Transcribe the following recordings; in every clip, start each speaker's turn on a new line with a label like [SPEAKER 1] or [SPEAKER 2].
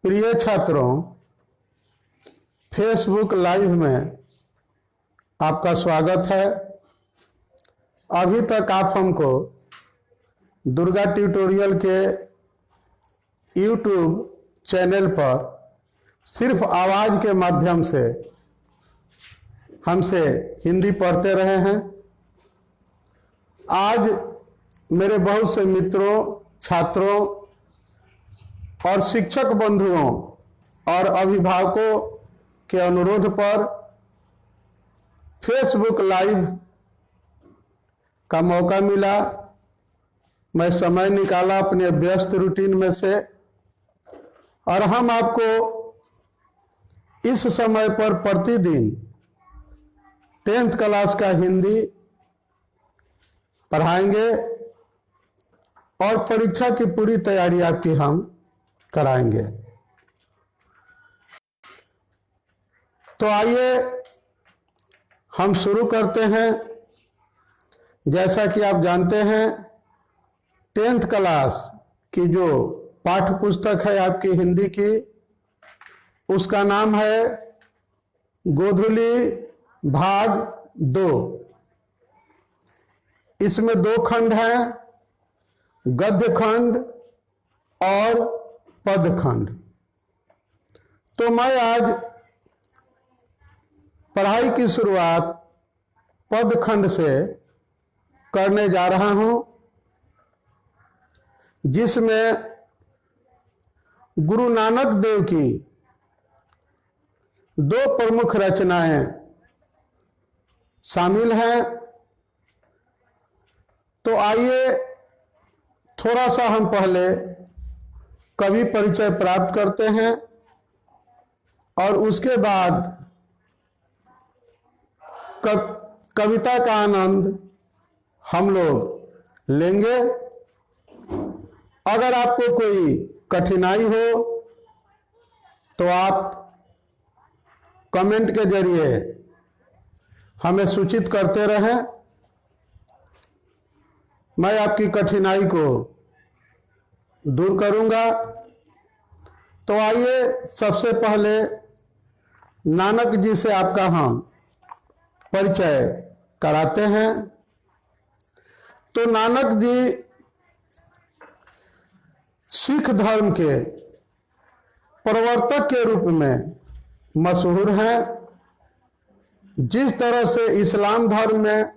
[SPEAKER 1] प्रिय छात्रों, Facebook live में आपका स्वागत है। अभी तक आप हमको दुर्गा ट्यूटोरियल के यूट्यूब चैनल पर सिर्फ आवाज़ के माध्यम से हमसे हिंदी पढ़ते रहे हैं। आज मेरे बहुत से मित्रों, छात्रों और शिक्षक बंधुओं और अभिभावकों के अनुरोध पर फेसबुक लाइव का मौका मिला। मैं समय निकाला अपने व्यस्त रूटीन में से और हम आपको इस समय पर प्रतिदिन 10th क्लास का हिंदी पढ़ाएंगे और परीक्षा की पूरी तैयारी आपकी हम कराएंगे। तो आइए हम शुरू करते हैं। जैसा कि आप जानते हैं, 10th क्लास की जो पाठ्य पुस्तक है आपकी हिंदी की, उसका नाम है गोधुली भाग 2। इसमें 2 खंड हैं, गद्य खंड और पद खंड। तो मैं आज पढ़ाई की शुरुआत पद खंड से करने जा रहा हूं, जिसमें गुरु नानक देव की 2 प्रमुख रचनाएं शामिल हैं। तो आइए थोड़ा सा हम पहले कवि परिचय प्राप्त करते हैं और उसके बाद कविता का आनंद हम लोग लेंगे। अगर आपको कोई कठिनाई हो तो आप कमेंट के जरिए हमें सूचित करते रहें, मैं आपकी कठिनाई को दूर करूंगा। तो आइए सबसे पहले नानक जी से आपका हम परिचय कराते हैं। तो नानक जी सिख धर्म के प्रवर्तक के रूप में मशहूर हैं। जिस तरह से इस्लाम धर्म में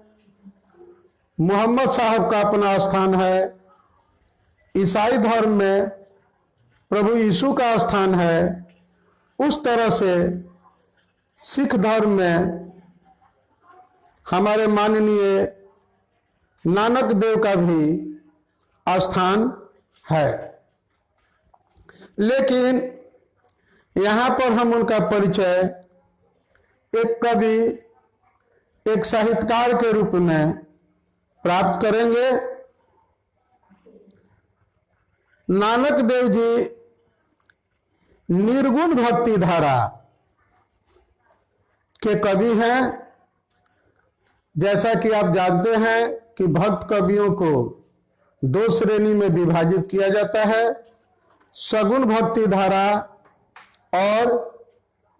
[SPEAKER 1] मोहम्मद साहब का अपना स्थान है, ईसाई धर्म में प्रभु यीशु का स्थान है, उस तरह से सिख धर्म में हमारे माननीय नानक देव का भी स्थान है। लेकिन यहाँ पर हम उनका परिचय एक कवि, एक साहित्यकार के रूप में प्राप्त करेंगे। नानक देव जी निर्गुण भक्ति धारा के कवि हैं। जैसा कि आप जानते हैं कि भक्त कवियों को 2 श्रेणी में विभाजित किया जाता है, सगुण भक्ति धारा और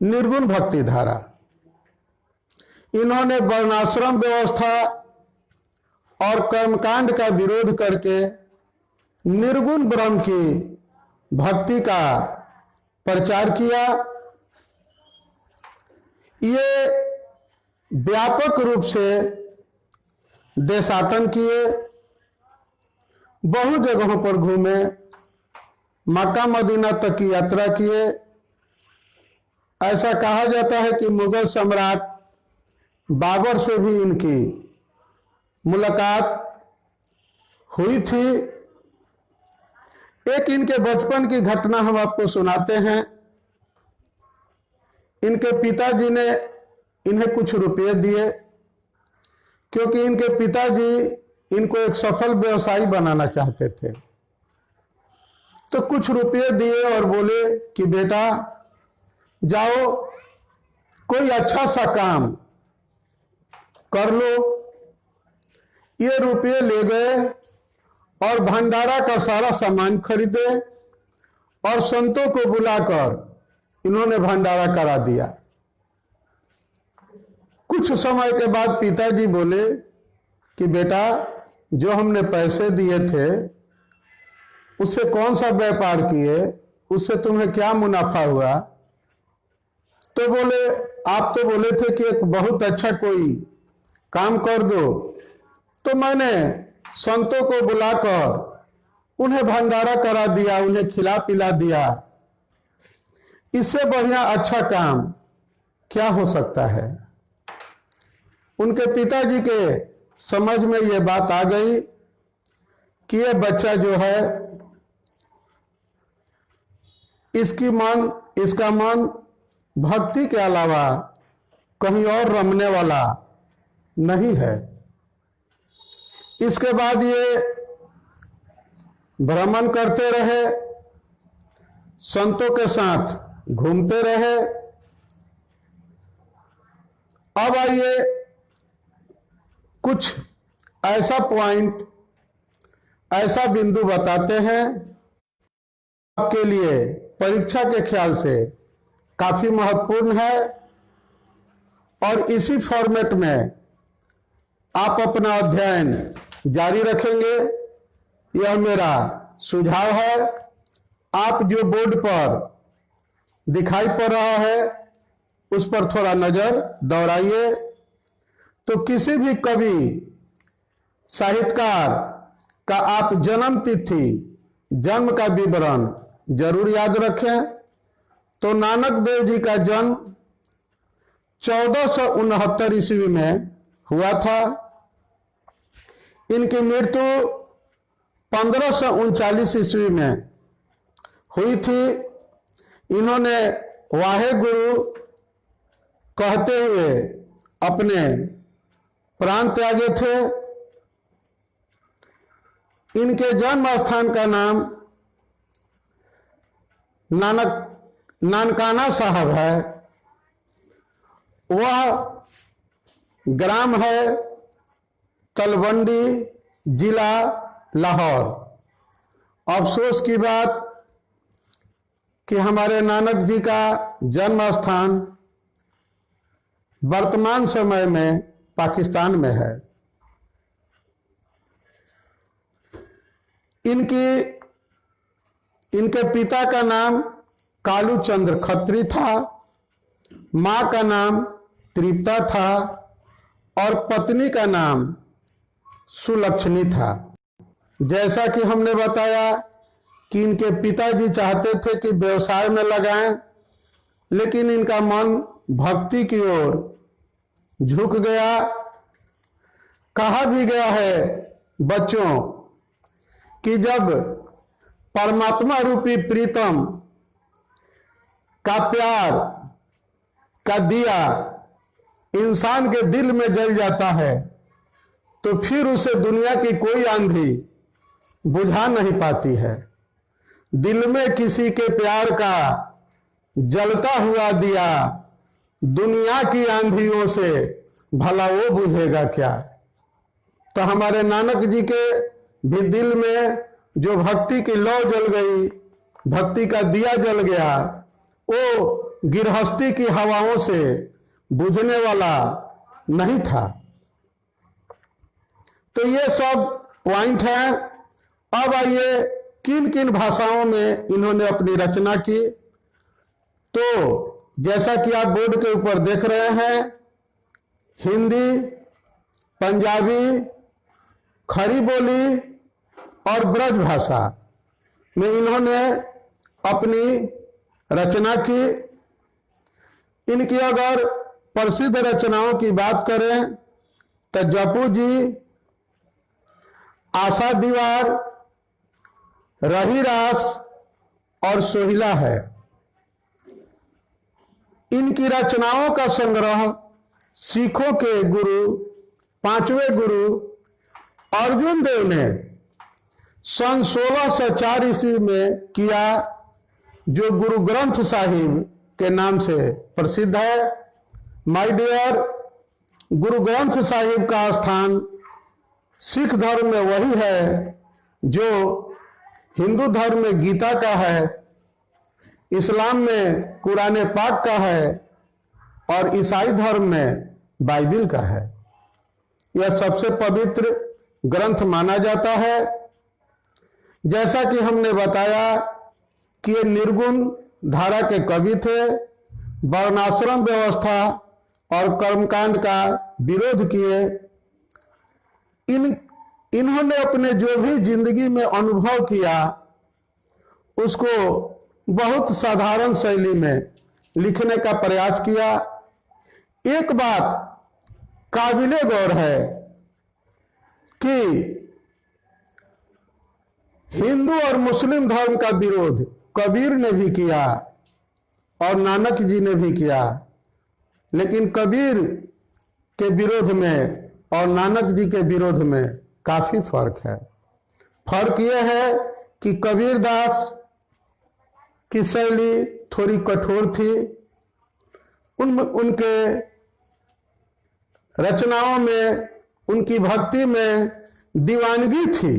[SPEAKER 1] निर्गुण भक्ति धारा। इन्होंने वर्णाश्रम व्यवस्था और कर्मकांड का विरोध करके निर्गुण ब्रह्म की भक्ति का प्रचार किया। ये व्यापक रूप से देशाटन किए, बहु जगहों पर घूमे, मक्का मदीना तक की यात्रा किए। ऐसा कहा जाता है कि मुगल सम्राट बाबर से भी इनकी मुलाकात हुई थी। एक इनके बचपन की घटना हम आपको सुनाते हैं। इनके पिताजी ने इन्हें कुछ रुपये दिए, क्योंकि इनके पिताजी इनको एक सफल व्यवसायी बनाना चाहते थे। तो कुछ रुपये दिए और बोले कि बेटा जाओ कोई अच्छा सा काम कर लो। ये रुपये ले गए और भंडारा का सारा सामान खरीदे और संतों को बुलाकर इन्होंने भंडारा करा दिया। कुछ समय के बाद पिताजी बोले कि बेटा, जो हमने पैसे दिए थे उससे कौन सा व्यापार किए, उससे तुम्हें क्या मुनाफा हुआ? तो बोले, आप तो बोले थे कि एक बहुत अच्छा कोई काम कर दो, तो मैंने संतों को बुलाकर उन्हें भंडारा करा दिया, उन्हें खिला पिला दिया। इससे बढ़िया अच्छा काम क्या हो सकता है? उनके पिताजी के समझ में ये बात आ गई कि ये बच्चा जो है, इसका मन भक्ति के अलावा कहीं और रमने वाला नहीं है। इसके बाद ये भ्रमण करते रहे, संतों के साथ घूमते रहे। अब आइए कुछ ऐसा पॉइंट, ऐसा बिंदु बताते हैं आपके लिए परीक्षा के ख्याल से काफी महत्वपूर्ण है, और इसी फॉर्मेट में आप अपना अध्ययन जारी रखेंगे, यह मेरा सुझाव है। आप जो बोर्ड पर दिखाई पड़ रहा है उस पर थोड़ा नजर दौड़ाइए। तो किसी भी कवि साहित्यकार का आप जन्म तिथि, जन्म का विवरण जरूर याद रखें। तो नानक देव जी का जन्म 1469 ईस्वी में हुआ था। इनकी मृत्यु 1539 ईस्वी में हुई थी। इन्होंने वाहे गुरु कहते हुए अपने प्राण त्यागे थे। इनके जन्म स्थान का नाम नानकाना साहब है। वह ग्राम है तलवंडी, जिला लाहौर। अफसोस की बात कि हमारे नानक जी का जन्म स्थान वर्तमान समय में पाकिस्तान में है। इनके पिता का नाम कालू चंद्र खत्री था, मां का नाम तृप्ता था और पत्नी का नाम सुलक्षणी था। जैसा कि हमने बताया कि इनके पिताजी चाहते थे कि व्यवसाय में लगाएं, लेकिन इनका मन भक्ति की ओर झुक गया। कहा भी गया है बच्चों कि जब परमात्मा रूपी प्रीतम का प्यार का दिया इंसान के दिल में जल जाता है तो फिर उसे दुनिया की कोई आंधी बुझा नहीं पाती है। दिल में किसी के प्यार का जलता हुआ दिया दुनिया की आंधियों से भला वो बुझेगा क्या। तो हमारे नानक जी के भी दिल में जो भक्ति की लौ जल गई, भक्ति का दिया जल गया, वो गिरहस्ती की हवाओं से बुझने वाला नहीं था। तो ये सब पॉइंट है। अब आइए किन किन भाषाओं में इन्होंने अपनी रचना की। तो जैसा कि आप बोर्ड के ऊपर देख रहे हैं, हिंदी, पंजाबी, खड़ी बोली और ब्रज भाषा में इन्होंने अपनी रचना की। इनकी अगर प्रसिद्ध रचनाओं की बात करें तो जपू जी, आशा दीवार, रही रास और सोहिला है। इनकी रचनाओं का संग्रह सिखों के गुरु, पांचवें गुरु अर्जुन देव ने सन 1604 ईस्वी में किया, जो गुरु ग्रंथ साहिब के नाम से प्रसिद्ध है। माय डियर, गुरु ग्रंथ साहिब का स्थान सिख धर्म में वही है जो हिंदू धर्म में गीता का है इस्लाम में कुरान पाक का है और ईसाई धर्म में बाइबिल का है। यह सबसे पवित्र ग्रंथ माना जाता है। जैसा कि हमने बताया कि ये निर्गुण धारा के कवि थे, वर्णाश्रम व्यवस्था और कर्मकांड का विरोध किए। इन्होंने अपने जो भी जिंदगी में अनुभव किया उसको बहुत साधारण शैली में लिखने का प्रयास किया। एक बात काबिले गौर है कि हिंदू और मुस्लिम धर्म का विरोध कबीर ने भी किया और नानक जी ने भी किया, लेकिन कबीर के विरोध में और नानक जी के विरोध में काफी फर्क है। फर्क यह है कि कबीरदास की शैली थोड़ी कठोर थी। उनके रचनाओं में, उनकी भक्ति में दीवानगी थी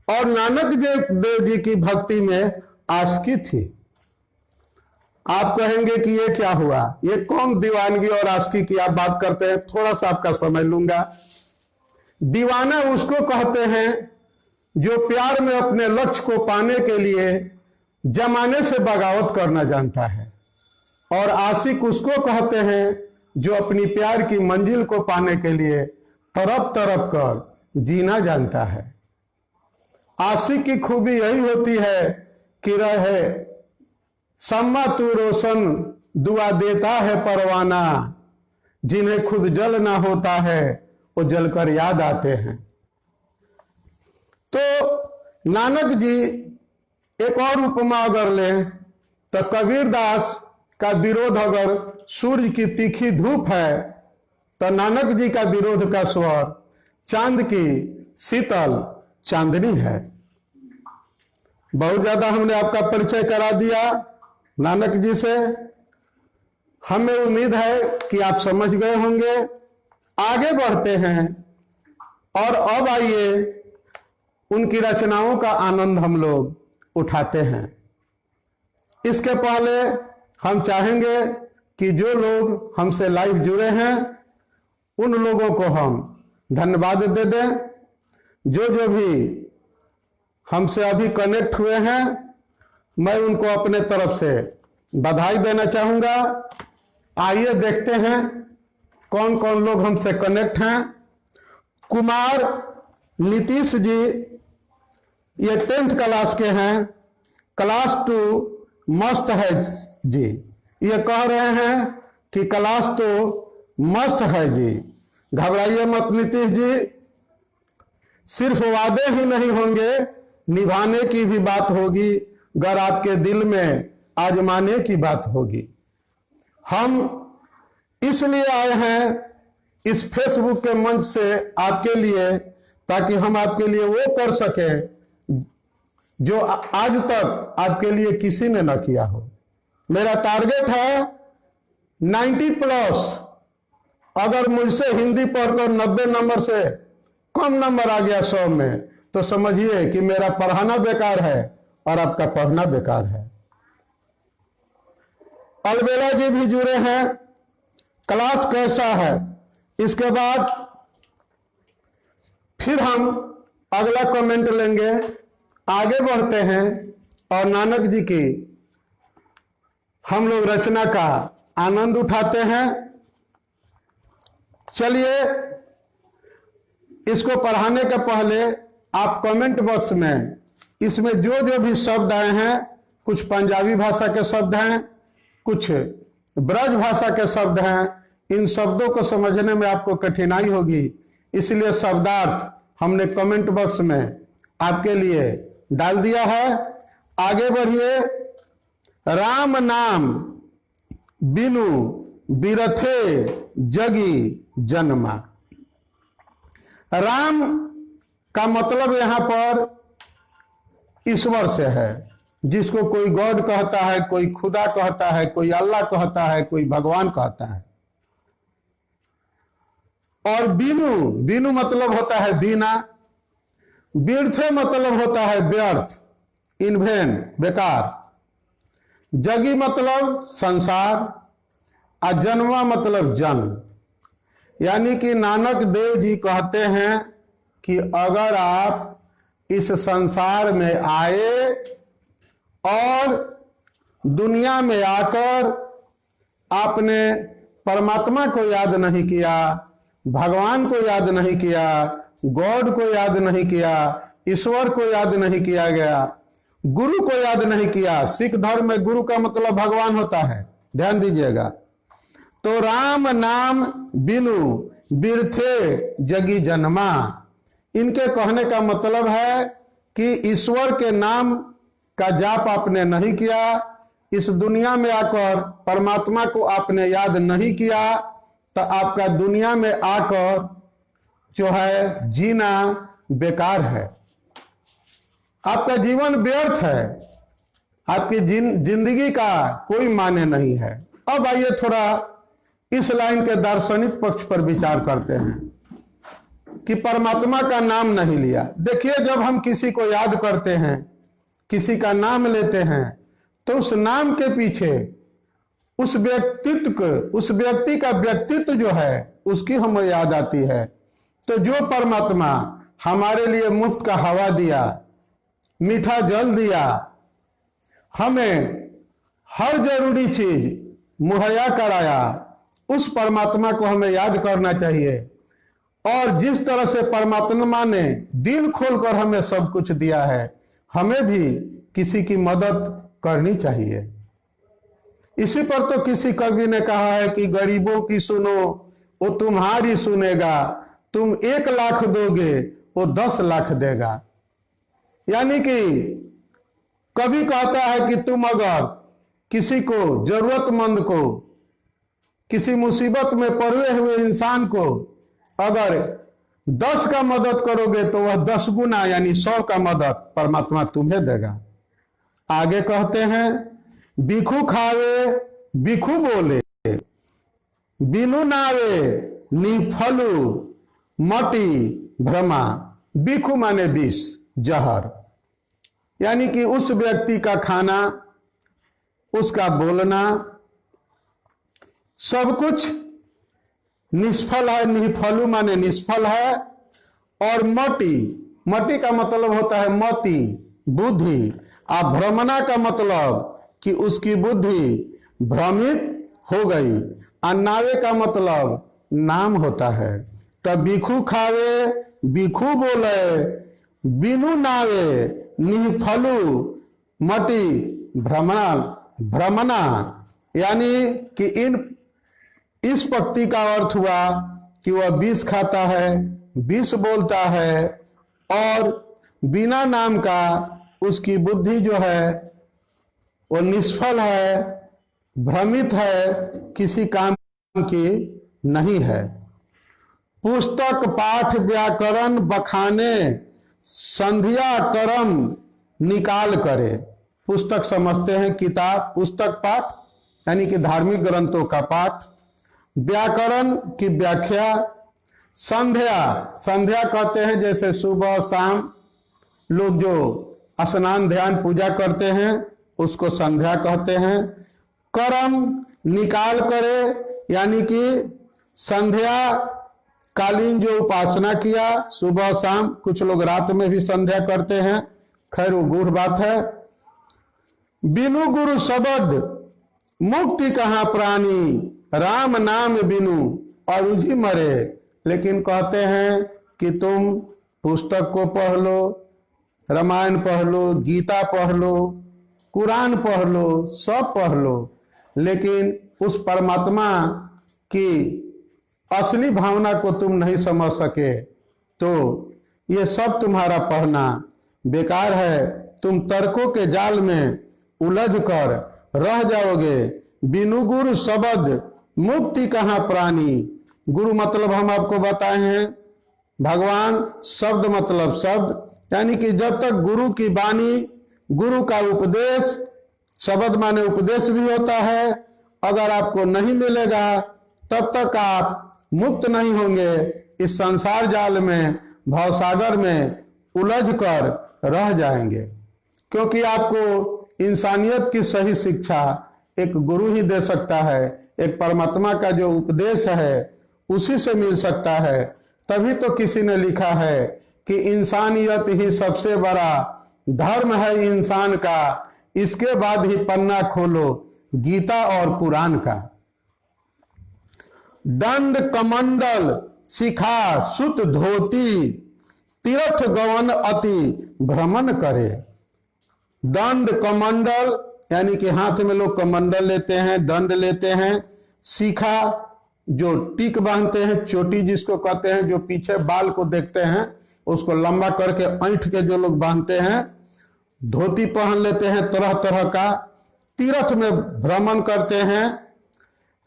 [SPEAKER 1] और नानक देव जी की भक्ति में आशिकी थी। आप कहेंगे कि ये क्या हुआ, ये कौन दीवानगी और आशिकी की आप बात करते हैं? थोड़ा सा आपका समय लूंगा। दीवाना उसको कहते हैं जो प्यार में अपने लक्ष्य को पाने के लिए जमाने से बगावत करना जानता है, और आशिक उसको कहते हैं जो अपनी प्यार की मंजिल को पाने के लिए तरफ तरफ कर जीना जानता है। आशिक की खूबी यही होती है कि रहे सम्मा तू रोशन दुआ देता है परवाना, जिन्हें खुद जल ना होता है वो जलकर याद आते हैं। तो नानक जी एक और उपमा अगर लें तो कबीरदास का विरोध अगर सूर्य की तीखी धूप है तो नानक जी का विरोध का स्वर चांद की शीतल चांदनी है। बहुत ज्यादा हमने आपका परिचय करा दिया नानक जी से। हमें उम्मीद है कि आप समझ गए होंगे। आगे बढ़ते हैं और अब आइए उनकी रचनाओं का आनंद हम लोग उठाते हैं। इसके पहले हम चाहेंगे कि जो लोग हमसे लाइव जुड़े हैं उन लोगों को हम धन्यवाद दे दें। जो भी हमसे अभी कनेक्ट हुए हैं मैं उनको अपने तरफ से बधाई देना चाहूंगा। आइए देखते हैं कौन कौन लोग हमसे कनेक्ट हैं। कुमार नीतीश जी, ये 10th क्लास के हैं, क्लास 2 मस्त है जी। ये कह रहे हैं कि क्लास तो मस्त है जी। घबराइए मत नीतीश जी, सिर्फ वादे ही नहीं होंगे, निभाने की भी बात होगी, अगर आपके दिल में आजमाने की बात होगी। हम इसलिए आए हैं इस फेसबुक के मंच से आपके लिए, ताकि हम आपके लिए वो कर सकें जो आज तक आपके लिए किसी ने न किया हो। मेरा टारगेट है 90+। अगर मुझसे हिंदी पढ़कर 90 नंबर से कम नंबर आ गया 100 में तो समझिए कि मेरा पढ़ाना बेकार है और आपका पढ़ना बेकार है। अलबेला जी भी जुड़े हैं, क्लास कैसा है। इसके बाद फिर हम अगला कमेंट लेंगे। आगे बढ़ते हैं और नानक जी की हम लोग रचना का आनंद उठाते हैं। चलिए, इसको पढ़ाने के पहले आप कमेंट बॉक्स में इसमें जो भी शब्द आए हैं, कुछ पंजाबी भाषा के शब्द हैं, कुछ ब्रज भाषा के शब्द हैं, इन शब्दों को समझने में आपको कठिनाई होगी, इसलिए शब्दार्थ हमने कमेंट बॉक्स में आपके लिए डाल दिया है। आगे बढ़िए। राम नाम बिनु बिरथे जगी जन्मा। राम का मतलब यहां पर ईश्वर से है, जिसको कोई गॉड कहता है, कोई खुदा कहता है, कोई अल्लाह कहता है, कोई भगवान कहता है। और बिनु, बिनु मतलब होता है बिना, बिरथे मतलब होता है व्यर्थ, इन वैन, बेकार। जगी मतलब संसार, और जन्मा मतलब जन्म। यानी कि नानक देव जी कहते हैं कि अगर आप इस संसार में आए और दुनिया में आकर आपने परमात्मा को याद नहीं किया, भगवान को याद नहीं किया, गॉड को याद नहीं किया, ईश्वर को याद नहीं किया गया, गुरु को याद नहीं किया। सिख धर्म में गुरु का मतलब भगवान होता है, ध्यान दीजिएगा। तो राम नाम बिनु बिरथे जगी जन्मा, इनके कहने का मतलब है कि ईश्वर के नाम का जाप आपने नहीं किया, इस दुनिया में आकर परमात्मा को आपने याद नहीं किया, तो आपका दुनिया में आकर जो है जीना बेकार है, आपका जीवन व्यर्थ है, आपकी जिंदगी का कोई माने नहीं है। अब आइए थोड़ा इस लाइन के दार्शनिक पक्ष पर विचार करते हैं कि परमात्मा का नाम नहीं लिया। देखिए, जब हम किसी को याद करते हैं, किसी का नाम लेते हैं, तो उस नाम के पीछे उस व्यक्ति का व्यक्तित्व जो है उसकी हमें याद आती है। तो जो परमात्मा हमारे लिए मुफ्त का हवा दिया, मीठा जल दिया, हमें हर जरूरी चीज मुहैया कराया, उस परमात्मा को हमें याद करना चाहिए। और जिस तरह से परमात्मा ने दिल खोलकर हमें सब कुछ दिया है, हमें भी किसी की मदद करनी चाहिए। इसी पर तो किसी कवि ने कहा है कि गरीबों की सुनो वो तुम्हारी सुनेगा, तुम 1 लाख दोगे वो 10 लाख देगा। यानी कि कवि कहता है कि तुम अगर किसी को, जरूरतमंद को, किसी मुसीबत में पड़े हुए इंसान को अगर 10 का मदद करोगे तो वह 10 गुना यानी 100 का मदद परमात्मा तुम्हें देगा। आगे कहते हैं, बिखू खावे बिखू बोले, बिनु नावे निफलू मटी भ्रमा। बिखू माने विष, जहर। यानी कि उस व्यक्ति का खाना, उसका बोलना, सब कुछ निष्फल है। निफलू माने निष्फल है। और मटी का मतलब होता है मति, बुद्धि। और भ्रमना का मतलब कि उसकी बुद्धि भ्रमित हो गई। अन्नावे का मतलब नाम होता है। तब बिखू खावे बिखू बोले, बिनु नावे निफलू मटी भ्रमना। यानी कि इस पंक्ति का अर्थ हुआ कि वह विष खाता है, विष बोलता है, और बिना नाम का उसकी बुद्धि जो है वो निष्फल है, भ्रमित है, किसी काम की नहीं है। पुस्तक पाठ व्याकरण बखाने, संध्या कर्म निकाल करे। पुस्तक समझते हैं किताब, पुस्तक पाठ यानी कि धार्मिक ग्रंथों का पाठ, व्याकरण की व्याख्या, संध्या कहते हैं जैसे सुबह शाम लोग जो स्नान ध्यान पूजा करते हैं उसको संध्या कहते हैं। कर्म निकाल करे यानी कि संध्या कालीन जो उपासना किया सुबह शाम, कुछ लोग रात में भी संध्या करते हैं, खैर वो गूढ़ बात है। बिनु गुरु शब्द मुक्ति कहाँ प्राणी, राम नाम बिनु और उजी मरे। लेकिन कहते हैं कि तुम पुस्तक को पढ़ लो, रामायण पढ़ लो, गीता पढ़ लो, कुरान पढ़ लो, सब पढ़ लो, लेकिन उस परमात्मा की असली भावना को तुम नहीं समझ सके तो ये सब तुम्हारा पढ़ना बेकार है। तुम तर्कों के जाल में उलझ कर रह जाओगे। बिनु गुरु शब्द मुक्ति कहाँ प्राणी। गुरु मतलब हम आपको बताए हैं भगवान, शब्द मतलब शब्द, यानी कि जब तक गुरु की वाणी, गुरु का उपदेश, शब्द माने उपदेश भी होता है, अगर आपको नहीं मिलेगा तब तक आप मुक्त नहीं होंगे। इस संसार जाल में, भवसागर में उलझ कर रह जाएंगे। क्योंकि आपको इंसानियत की सही शिक्षा एक गुरु ही दे सकता है, एक परमात्मा का जो उपदेश है उसी से मिल सकता है। तभी तो किसी ने लिखा है कि इंसानियत ही सबसे बड़ा धर्म है इंसान का, इसके बाद ही पन्ना खोलो गीता और कुरान का। दंड कमंडल शिखा सुत धोती, तीर्थ गवन अति भ्रमण करे। दंड कमंडल यानी कि हाथ में लोग कमंडल लेते हैं, दंड लेते हैं। शिखा जो टिक बांधते हैं, चोटी जिसको कहते हैं, जो पीछे बाल को देखते हैं उसको लंबा करके ऐंठ के जो लोग बांधते हैं। धोती पहन लेते हैं तरह तरह का। तीर्थ में भ्रमण करते हैं।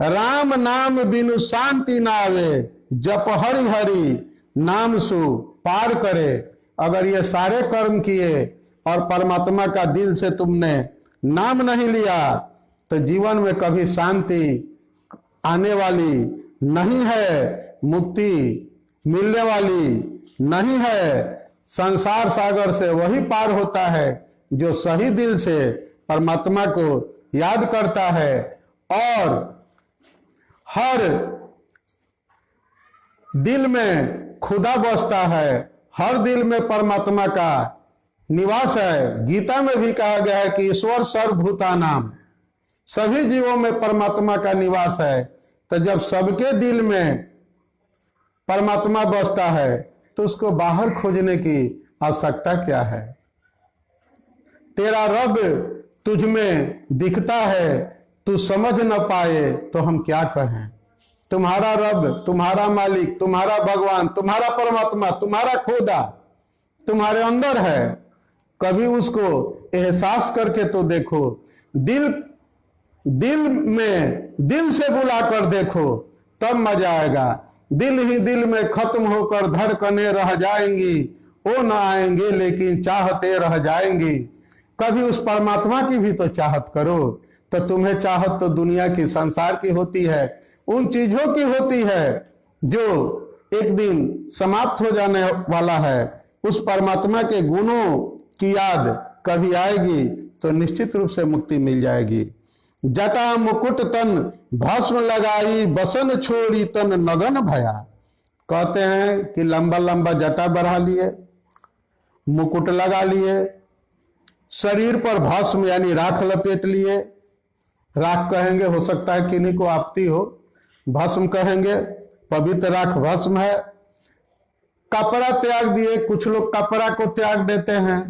[SPEAKER 1] राम नाम बिनु शांति ना आवे, जप हरि हरि नाम सु पार करे। अगर ये सारे कर्म किए और परमात्मा का दिल से तुमने नाम नहीं लिया तो जीवन में कभी शांति आने वाली नहीं है, मुक्ति मिलने वाली नहीं है। संसार सागर से वही पार होता है जो सही दिल से परमात्मा को याद करता है और हर दिल में खुदा बसता है, हर दिल में परमात्मा का निवास है। गीता में भी कहा गया है कि ईश्वर सर्वभूतानाम, सभी जीवों में परमात्मा का निवास है। तो जब सबके दिल में परमात्मा बसता है तो उसको बाहर खोजने की आवश्यकता क्या है। तेरा रब तुझ में दिखता है, तू समझ न पाए तो हम क्या कहें। तुम्हारा रब, तुम्हारा मालिक, तुम्हारा भगवान, तुम्हारा परमात्मा, तुम्हारा खुदा तुम्हारे अंदर है। कभी उसको एहसास करके तो देखो। दिल में दिल से बुला कर देखो तब मजा आएगा। दिल ही दिल में खत्म होकर धड़कने रह जाएंगी, वो न आएंगे लेकिन चाहते रह जाएंगी। कभी उस परमात्मा की भी तो चाहत करो। तो तुम्हें चाहत तो दुनिया की, संसार की होती है, उन चीजों की होती है जो एक दिन समाप्त हो जाने वाला है। उस परमात्मा के गुणों की याद कभी आएगी तो निश्चित रूप से मुक्ति मिल जाएगी। जटा मुकुट तन भस्म लगाई, बसन छोड़ी तन नगन भया। कहते हैं कि लंबा लंबा जटा बढ़ा लिए, मुकुट लगा लिए, शरीर पर भस्म यानी राख लपेट लिए। राख कहेंगे, हो सकता है किन्हीं को आपत्ति हो, भस्म कहेंगे, पवित्र राख भस्म है। कपड़ा त्याग दिए, कुछ लोग कपड़ा को त्याग देते हैं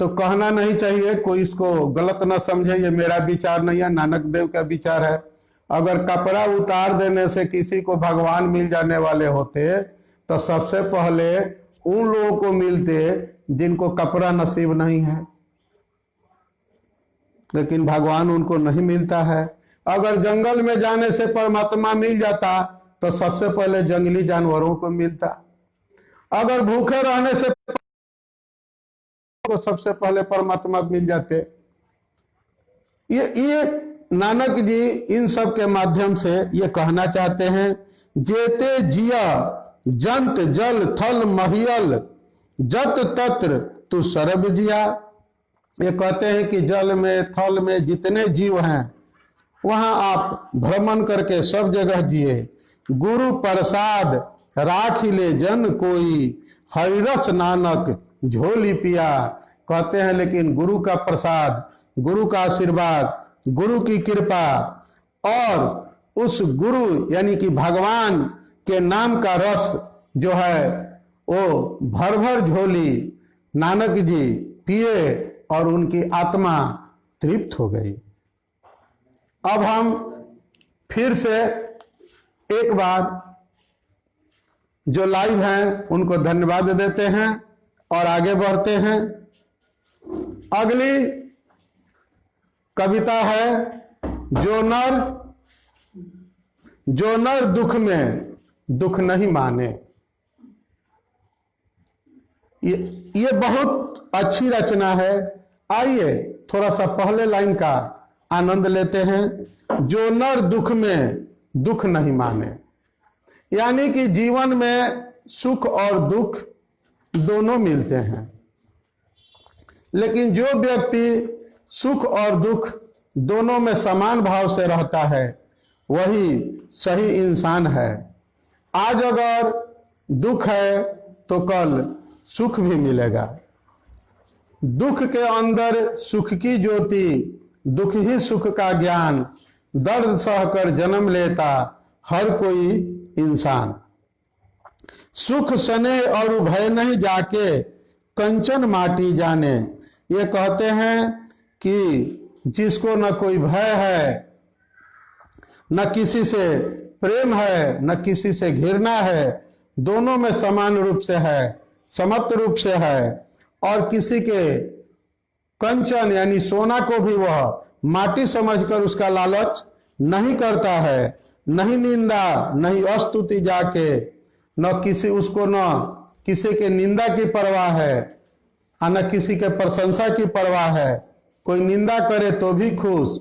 [SPEAKER 1] तो कहना नहीं चाहिए, कोई इसको गलत ना समझे, ये मेरा विचार नहीं है, नानक देव का विचार है। अगर कपड़ा उतार देने से किसी को भगवान मिल जाने वाले होते तो सबसे पहले उन लोगों को मिलते जिनको कपड़ा नसीब नहीं है, लेकिन भगवान उनको नहीं मिलता है। अगर जंगल में जाने से परमात्मा मिल जाता तो सबसे पहले जंगली जानवरों को मिलता। अगर भूखे रहने से तो सबसे पहले परमात्मा मिल जाते। ये नानक जी इन सब के माध्यम से ये कहना चाहते हैं, जेते जिया जंत जल थल महियल, जत तत्र तू सर्व जिया। ये कहते हैं कि जल में, थल में जितने जीव हैं वहां आप भ्रमण करके सब जगह जिए। गुरु प्रसाद राख ले जन कोई, हरिरस नानक झोली पिया। कहते हैं लेकिन गुरु का प्रसाद, गुरु का आशीर्वाद, गुरु की कृपा और उस गुरु यानी कि भगवान के नाम का रस जो है वो भर भर झोली नानक जी पिए और उनकी आत्मा तृप्त हो गई। अब हम फिर से एक बार जो लाइव हैं उनको धन्यवाद देते हैं और आगे बढ़ते हैं। अगली कविता है, जो नर दुख में दुख नहीं माने। ये बहुत अच्छी रचना है। आइए थोड़ा सा पहले लाइन का आनंद लेते हैं। जो नर दुख में दुख नहीं माने, यानी कि जीवन में सुख और दुख दोनों मिलते हैं। लेकिन जो व्यक्ति सुख और दुख दोनों में समान भाव से रहता है वही सही इंसान है। आज अगर दुख है तो कल सुख भी मिलेगा। दुख के अंदर सुख की ज्योति, दुख ही सुख का ज्ञान, दर्द सहकर जन्म लेता हर कोई इंसान। सुख सने और भय नहीं जाके कंचन माटी जाने। ये कहते हैं कि जिसको न कोई भय है, न किसी से प्रेम है, न किसी से घृणा है, दोनों में समान रूप से है, समत्व रूप से है, और किसी के कंचन यानी सोना को भी वह माटी समझकर उसका लालच नहीं करता है। नहीं निंदा, नहीं अस्तुति जाके, न किसी उसको न किसी के निंदा की परवाह है और न किसी के प्रशंसा की परवाह है। कोई निंदा करे तो भी खुश,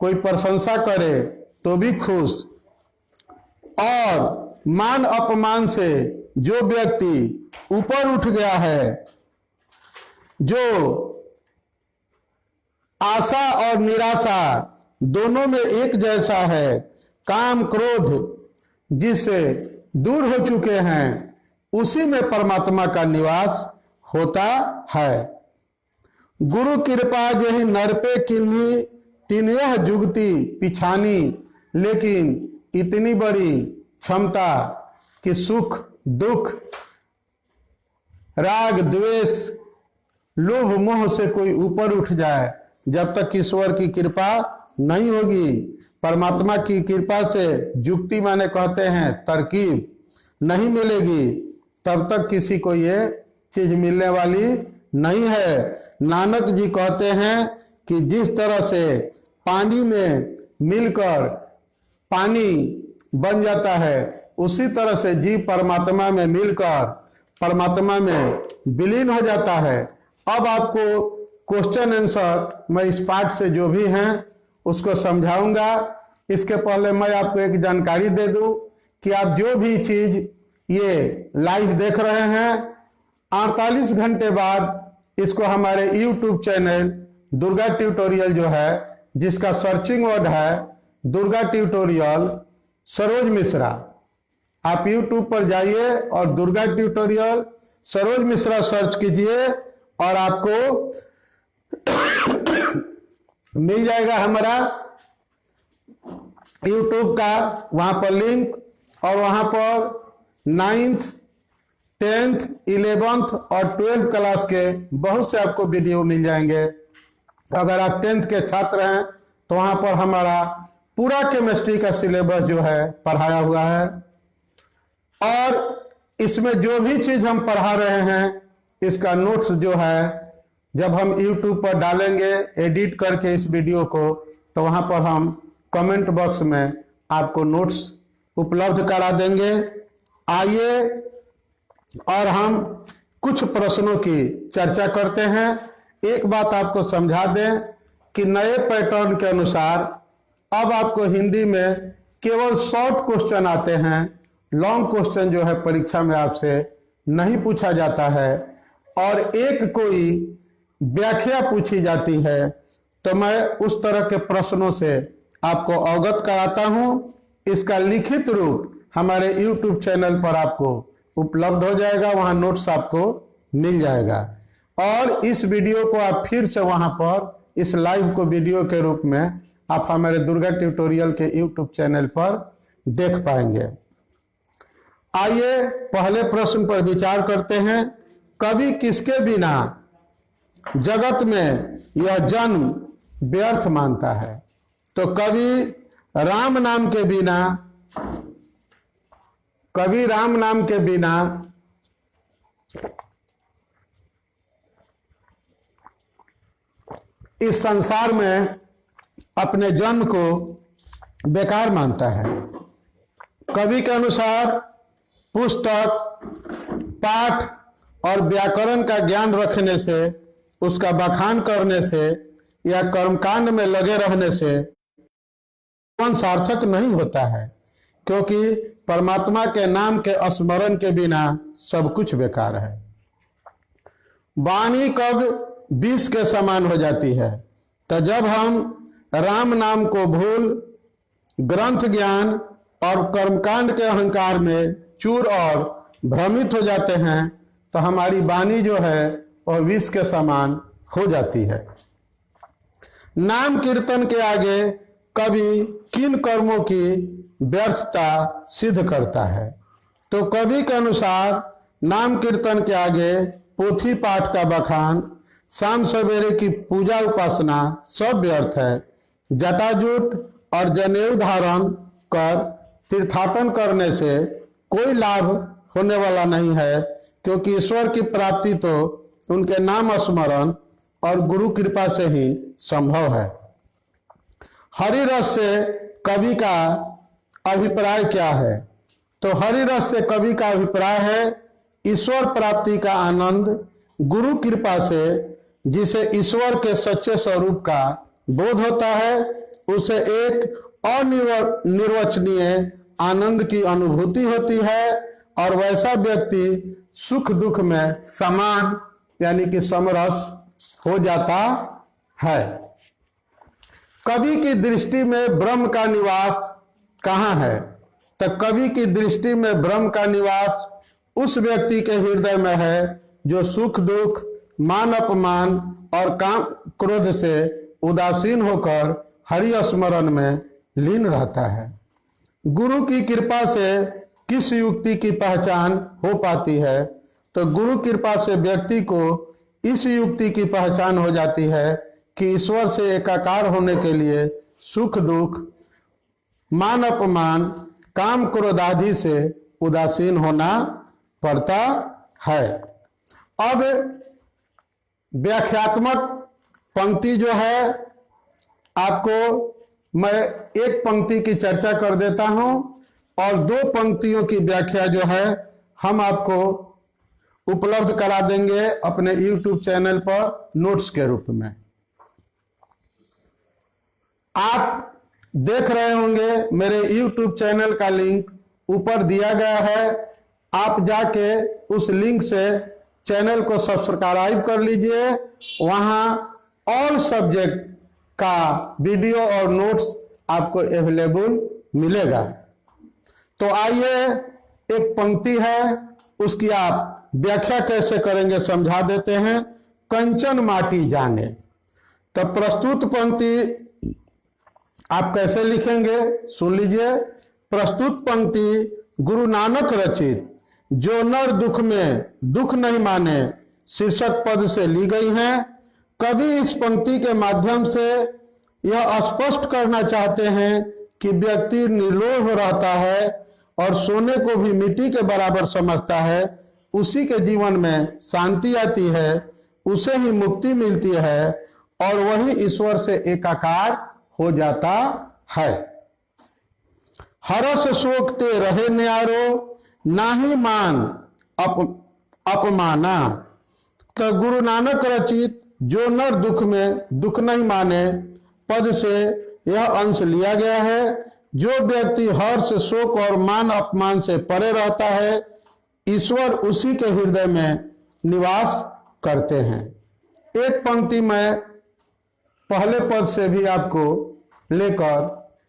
[SPEAKER 1] कोई प्रशंसा करे तो भी खुश। और मान अपमान से जो व्यक्ति ऊपर उठ गया है, जो आशा और निराशा दोनों में एक जैसा है, काम क्रोध जिससे दूर हो चुके हैं, उसी में परमात्मा का निवास होता है। गुरु कृपा जहि नर पे किन्ही, तीन यह जुगती पिछानी। लेकिन इतनी बड़ी क्षमता कि सुख दुख, राग द्वेष, लोभ मोह से कोई ऊपर उठ जाए, जब तक ईश्वर की कृपा नहीं होगी, परमात्मा की कृपा से जुक्ति माने कहते हैं तरकीब नहीं मिलेगी, तब तक किसी को ये चीज मिलने वाली नहीं है। नानक जी कहते हैं कि जिस तरह से पानी में मिलकर पानी बन जाता है, उसी तरह से जीव परमात्मा में मिलकर परमात्मा में विलीन हो जाता है। अब आपको क्वेश्चन आंसर मैं इस पाठ से जो भी हैं उसको समझाऊंगा। इसके पहले मैं आपको एक जानकारी दे दूं कि आप जो भी चीज ये लाइव देख रहे हैं, 48 घंटे बाद इसको हमारे YouTube चैनल दुर्गा ट्यूटोरियल जो है, जिसका सर्चिंग वर्ड है दुर्गा ट्यूटोरियल सरोज मिश्रा, आप YouTube पर जाइए और दुर्गा ट्यूटोरियल सरोज मिश्रा सर्च कीजिए और आपको मिल जाएगा हमारा YouTube का वहां पर लिंक, और वहां पर 9th, 10th, 11th और 12th क्लास के बहुत से आपको वीडियो मिल जाएंगे। अगर आप 10th के छात्र हैं तो वहां पर हमारा पूरा केमिस्ट्री का सिलेबस जो है पढ़ाया हुआ है, और इसमें जो भी चीज हम पढ़ा रहे हैं इसका नोट्स जो है जब हम YouTube पर डालेंगे एडिट करके इस वीडियो को, तो वहां पर हम कमेंट बॉक्स में आपको नोट्स उपलब्ध करा देंगे। आइए और हम कुछ प्रश्नों की चर्चा करते हैं। एक बात आपको समझा दें कि नए पैटर्न के अनुसार अब आपको हिंदी में केवल शॉर्ट क्वेश्चन आते हैं, लॉन्ग क्वेश्चन जो है परीक्षा में आपसे नहीं पूछा जाता है, और एक कोई व्याख्या पूछी जाती है। तो मैं उस तरह के प्रश्नों से आपको अवगत कराता हूं। इसका लिखित रूप हमारे YouTube चैनल पर आपको उपलब्ध हो जाएगा, वहां नोट्स आपको मिल जाएगा, और इस वीडियो को आप फिर से वहां पर इस लाइव को वीडियो के रूप में आप हमारे दुर्गा ट्यूटोरियल के YouTube चैनल पर देख पाएंगे। आइए पहले प्रश्न पर विचार करते हैं। कवि किसके बिना जगत में यह जन्म व्यर्थ मानता है? तो कवि राम नाम के बिना, कवि राम नाम के बिना इस संसार में अपने जन्म को बेकार मानता है। कवि के अनुसार पुस्तक, पाठ और व्याकरण का ज्ञान रखने से, उसका बखान करने से या कर्मकांड में लगे रहने से जीवन सार्थक नहीं होता है, क्योंकि परमात्मा के नाम के स्मरण के बिना सब कुछ बेकार है। वाणी कब विष के समान हो जाती है। तो जब हम राम नाम को भूल ग्रंथ ज्ञान और कर्मकांड के अहंकार में चूर और भ्रमित हो जाते हैं तो हमारी वाणी जो है वह विष के समान हो जाती है। नाम कीर्तन के आगे कवि किन कर्मों की व्यर्थता सिद्ध करता है? तो कवि के अनुसार नाम कीर्तन के आगे पोथी पाठ का बखान, शाम सवेरे की पूजा उपासना सब व्यर्थ है। जटाजूट और जनेऊ धारण कर तीर्थाटन करने से कोई लाभ होने वाला नहीं है, क्योंकि ईश्वर की प्राप्ति तो उनके नाम स्मरण और गुरु कृपा से ही संभव है। हरि रस से कवि का अभिप्राय क्या है? तो हरि रस से कवि का अभिप्राय है ईश्वर प्राप्ति का आनंद गुरु कृपा से जिसे ईश्वर के सच्चे स्वरूप का बोध होता है, उसे एक अनिर्वचनीय आनंद की अनुभूति होती है और वैसा व्यक्ति सुख दुख में समान यानी कि समरस हो जाता है। कवि की दृष्टि में ब्रह्म का निवास कहाँ है? तो कवि की दृष्टि में ब्रह्म का निवास उस व्यक्ति के हृदय में है जो सुख दुख, मान अपमान और काम क्रोध से उदासीन होकर हरि स्मरण में लीन रहता है। गुरु की कृपा से किस युक्ति की पहचान हो पाती है? तो गुरु कृपा से व्यक्ति को इस युक्ति की पहचान हो जाती है कि ईश्वर से एकाकार होने के लिए सुख दुख, मान अपमान, काम क्रोध आदि से उदासीन होना पड़ता है। अब व्याख्यात्मक पंक्ति जो है, आपको मैं एक पंक्ति की चर्चा कर देता हूं और दो पंक्तियों की व्याख्या जो है हम आपको उपलब्ध करा देंगे अपने YouTube चैनल पर नोट्स के रूप में। आप देख रहे होंगे मेरे YouTube चैनल का लिंक ऊपर दिया गया है। आप जाके उस लिंक से चैनल को सब्सक्राइब कर लीजिए। वहां ऑल सब्जेक्ट का वीडियो और नोट्स आपको अवेलेबल मिलेगा। तो आइए, एक पंक्ति है, उसकी आप व्याख्या कैसे करेंगे समझा देते हैं। कंचन माटी जाने। तो प्रस्तुत पंक्ति आप कैसे लिखेंगे सुन लीजिए। प्रस्तुत पंक्ति गुरु नानक रचित जो नर दुख में दुख नहीं माने शीर्षक पद से ली गई हैं। कवि इस पंक्ति के माध्यम से यह स्पष्ट करना चाहते हैं कि व्यक्ति निर्लोभ रहता है और सोने को भी मिट्टी के बराबर समझता है, उसी के जीवन में शांति आती है, उसे ही मुक्ति मिलती है और वही ईश्वर से एकाकार हो जाता है। हरस शोकते रहे न्यारो नाही मान अपमाना। तो गुरु नानक रचित जो नर दुख में दुख नहीं माने पद से यह अंश लिया गया है। जो व्यक्ति हर्ष शोक और मान अपमान से परे रहता है, ईश्वर उसी के हृदय में निवास करते हैं। एक पंक्ति मैं पहले पद से भी आपको लेकर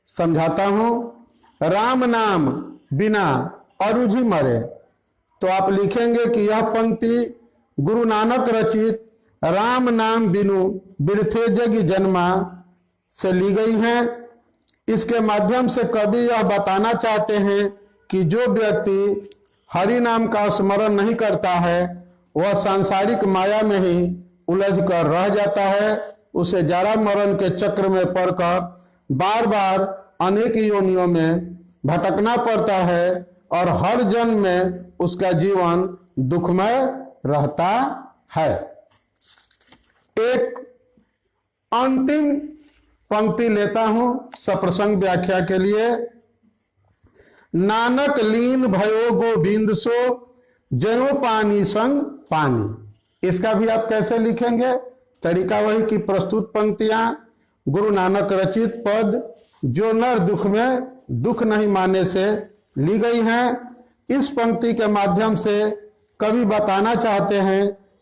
[SPEAKER 1] समझाता हूं। राम नाम बिना अरुझि मरे। तो आप लिखेंगे कि यह पंक्ति गुरु नानक रचित राम नाम बिनु बिरथे जग जन्मा से ली गई है। इसके माध्यम से कवि यह बताना चाहते हैं कि जो व्यक्ति हरि नाम का स्मरण नहीं करता है वह सांसारिक माया में ही उलझ कर रह जाता है। उसे जरा मरण के चक्र में पड़कर बार बार अनेक योनियों में भटकना पड़ता है और हर जन्म में उसका जीवन दुखमय रहता है। एक अंतिम पंक्ति लेता हूं सप्रसंग व्याख्या के लिए। नानक लीन भयो गोविंद सो जयो पानी संग पानी। इसका भी आप कैसे लिखेंगे? तरीका वही कि प्रस्तुत पंक्तियां गुरु नानक रचित पद जो नर दुख में दुख नहीं माने से ली गई हैं। इस पंक्ति के माध्यम से कवि बताना चाहते हैं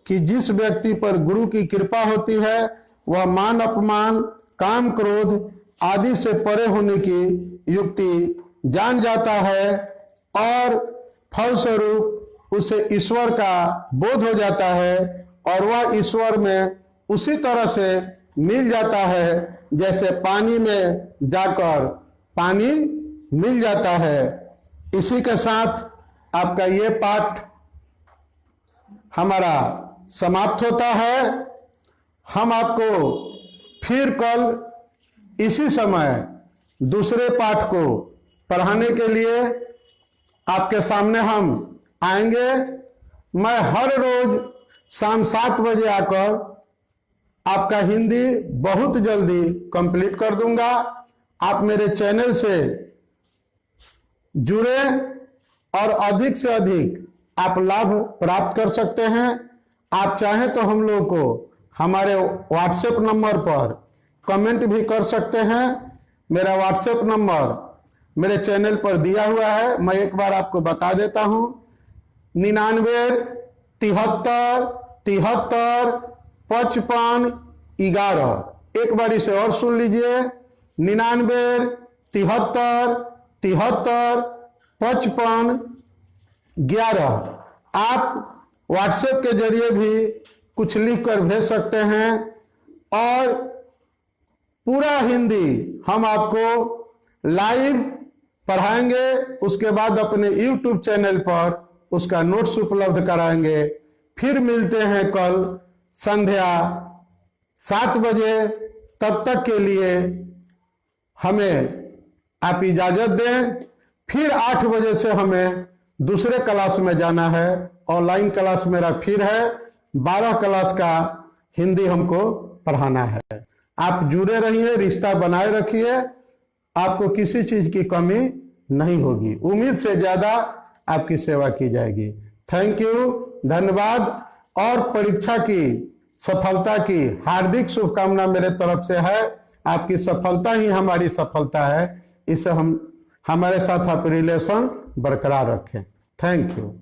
[SPEAKER 1] कि जिस व्यक्ति पर गुरु की कृपा होती है वह मान अपमान, काम क्रोध आदि से परे होने की युक्ति जान जाता है और फलस्वरूप उसे ईश्वर का बोध हो जाता है और वह ईश्वर में उसी तरह से मिल जाता है जैसे पानी में जाकर पानी मिल जाता है। इसी के साथ आपका ये पाठ हमारा समाप्त होता है। हम आपको फिर कल इसी समय दूसरे पाठ को पढ़ाने के लिए आपके सामने हम आएंगे। मैं हर रोज शाम 7 बजे आकर आपका हिंदी बहुत जल्दी कंप्लीट कर दूंगा। आप मेरे चैनल से जुड़े और अधिक से अधिक आप लाभ प्राप्त कर सकते हैं। आप चाहें तो हम लोग को हमारे व्हाट्सएप नंबर पर कमेंट भी कर सकते हैं। मेरा व्हाट्सएप नंबर मेरे चैनल पर दिया हुआ है, मैं एक बार आपको बता देता हूं। 99 73 73 55 11। एक बार इसे और सुन लीजिए। 99 73 73 55 11। आप व्हाट्सएप के जरिए भी कुछ लिख कर भेज सकते हैं और पूरा हिंदी हम आपको लाइव पढ़ाएंगे। उसके बाद अपने YouTube चैनल पर उसका नोट्स उपलब्ध कराएंगे। फिर मिलते हैं कल संध्या 7 बजे। तब तक के लिए हमें आप इजाजत दें। फिर 8 बजे से हमें दूसरे क्लास में जाना है। ऑनलाइन क्लास मेरा फिर है। 12 क्लास का हिंदी हमको पढ़ाना है। आप जुड़े रहिए, रिश्ता बनाए रखिए, आपको किसी चीज की कमी नहीं होगी। उम्मीद से ज्यादा आपकी सेवा की जाएगी। थैंक यू, धन्यवाद। और परीक्षा की सफलता की हार्दिक शुभकामना मेरे तरफ से है। आपकी सफलता ही हमारी सफलता है। इसे हम हमारे साथ आप रिलेशन बरकरार रखें। Thank you.